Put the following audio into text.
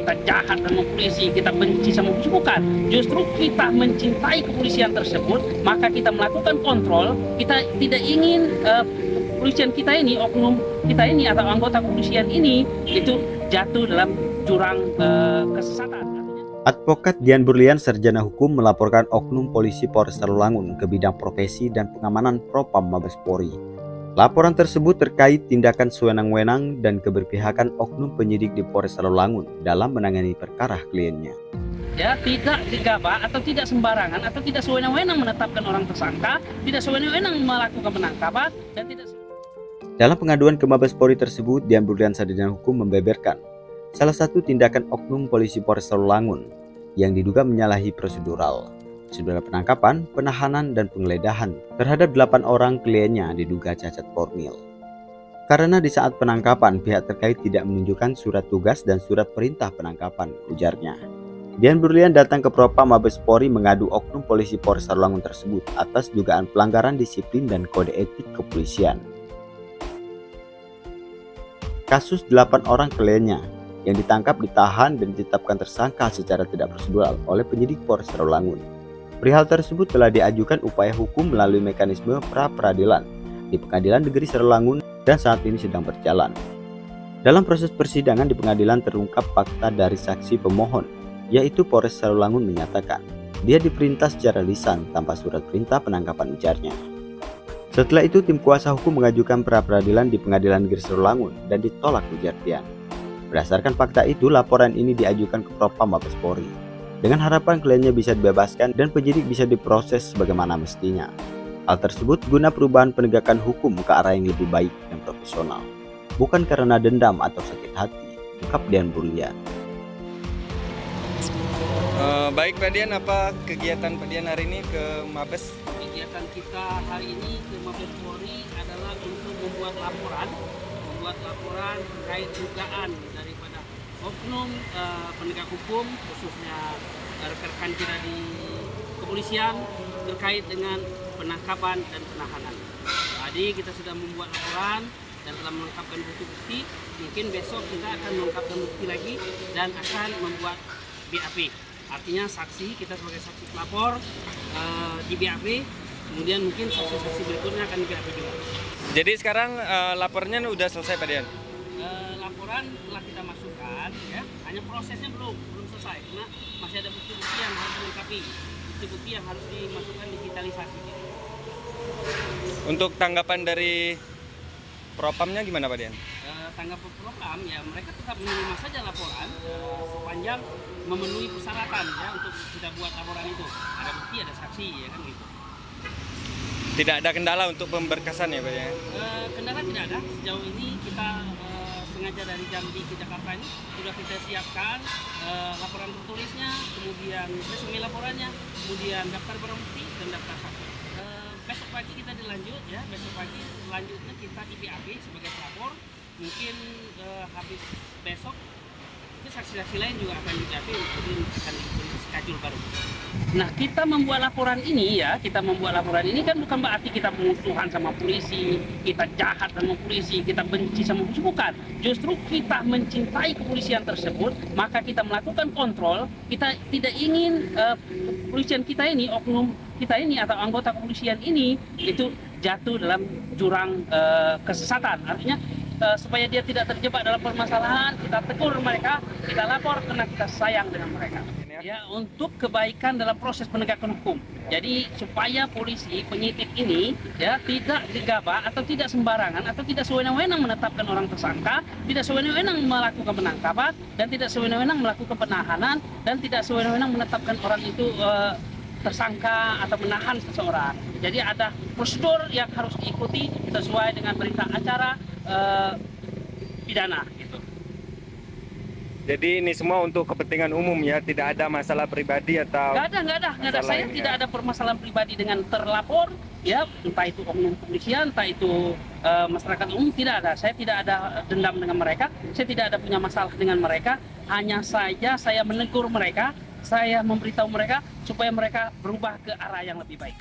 kita jahat sama polisi, kita benci sama polisi. Bukan, justru kita mencintai kepolisian tersebut, maka kita melakukan kontrol. Kita tidak ingin kepolisian kita ini, oknum kita ini atau anggota kepolisian ini itu jatuh dalam jurang kesesatan. Advokat Dian Burlian, sarjana hukum, melaporkan oknum polisi Polres Tarulangun ke bidang profesi dan pengamanan Propam Mabes Polri. Laporan tersebut terkait tindakan sewenang-wenang dan keberpihakan oknum penyidik di Polres Tarulangun dalam menangani perkara kliennya. Ya, tidak gegabah atau tidak sembarangan atau tidak sewenang-wenang menetapkan orang tersangka, tidak sewenang-wenang melakukan penangkapan, dan tidak. Dalam pengaduan ke Mabes Polri tersebut, Dian Burlian, sarjana hukum, membeberkan salah satu tindakan oknum polisi Polres Tarulangun yang diduga menyalahi prosedural penangkapan, penahanan, dan penggeledahan terhadap 8 orang kliennya diduga cacat formil. Karena di saat penangkapan pihak terkait tidak menunjukkan surat tugas dan surat perintah penangkapan, ujarnya. Dian Burlian datang ke Propam Mabes Polri mengadu oknum polisi Polres Tarulangun tersebut atas dugaan pelanggaran disiplin dan kode etik kepolisian. Kasus 8 orang kliennya yang ditangkap, ditahan, dan ditetapkan tersangka secara tidak prosedural oleh penyidik Polres Tarulangun. Perihal tersebut telah diajukan upaya hukum melalui mekanisme pra-peradilan di Pengadilan Negeri Tarulangun dan saat ini sedang berjalan. Dalam proses persidangan di pengadilan terungkap fakta dari saksi pemohon, yaitu Polres Tarulangun menyatakan dia diperintah secara lisan tanpa surat perintah penangkapan, ujarnya. Setelah itu tim kuasa hukum mengajukan pra-peradilan di Pengadilan Negeri Tarulangun dan ditolak, ujar Dian. Berdasarkan fakta itu, laporan ini diajukan ke Propam Mabes Polri dengan harapan kliennya bisa dibebaskan dan penyidik bisa diproses sebagaimana mestinya. Hal tersebut guna perubahan penegakan hukum ke arah yang lebih baik dan profesional, bukan karena dendam atau sakit hati, ungkap Dian Burlian. Baik Pak Dian, apa kegiatan Pak Dian hari ini ke Mabes? Kegiatan kita hari ini ke Mabes Polri adalah untuk membuat laporan terkait dugaan daripada oknum penegak hukum, khususnya rekan-rekan kita di kepolisian terkait dengan penangkapan dan penahanan. Tadi kita sudah membuat laporan dan telah melengkapkan bukti-bukti. Mungkin besok kita akan melengkapkan bukti lagi dan akan membuat BAP. Artinya saksi, kita sebagai saksi pelapor di BAP, kemudian mungkin saksi-saksi berikutnya akan di BAP juga. Jadi sekarang laporannya udah selesai Pak Dian? Laporan telah kita masukkan, ya, hanya prosesnya belum selesai karena masih ada bukti-bukti yang harus dilengkapi, bukti-bukti yang harus dimasukkan digitalisasi. Untuk tanggapan dari Propamnya gimana Pak Dian? Tanggapan Propam, ya mereka tetap menerima saja laporan sepanjang memenuhi persyaratan, ya, untuk kita buat laporan itu. Ada bukti, ada saksi, ya kan gitu. Tidak ada kendala untuk pemberkasan ya Pak ya? Kendala tidak ada. Sejauh ini kita sengaja dari Jambi ke Jakarta ini sudah kita siapkan laporan tertulisnya, kemudian resume laporannya, kemudian daftar barang bukti dan daftar saksi. Besok pagi kita dilanjut, ya. Besok pagi selanjutnya kita di BAP sebagai pelapor. Mungkin habis besok saksi-saksi lain juga akan di BAP, mungkin akan schedule baru. Nah, kita membuat laporan ini, ya, kan bukan berarti kita musuhan sama polisi, kita jahat sama polisi, kita benci sama polisi, bukan. Justru kita mencintai kepolisian tersebut, maka kita melakukan kontrol. Kita tidak ingin kepolisian kita ini, oknum kita ini atau anggota kepolisian ini itu jatuh dalam jurang kesesatan. Artinya supaya dia tidak terjebak dalam permasalahan, kita tegur mereka, kita lapor karena kita sayang dengan mereka. Ya, untuk kebaikan dalam proses penegakan hukum. Jadi supaya polisi, penyidik ini, ya, tidak gegabah atau tidak sembarangan atau tidak sewenang-wenang menetapkan orang tersangka, tidak sewenang-wenang melakukan penangkapan, dan tidak sewenang-wenang melakukan penahanan, dan tidak sewenang-wenang menetapkan orang itu tersangka atau menahan seseorang. Jadi ada prosedur yang harus diikuti sesuai dengan berita acara pidana gitu. Jadi ini semua untuk kepentingan umum ya, tidak ada masalah pribadi atau? Nggak ada. Saya tidak ada permasalahan pribadi dengan terlapor, ya, entah itu oknum kepolisian, entah itu masyarakat umum, tidak ada. Saya tidak ada dendam dengan mereka, saya tidak ada punya masalah dengan mereka. Hanya saja saya menegur mereka, saya memberitahu mereka supaya mereka berubah ke arah yang lebih baik.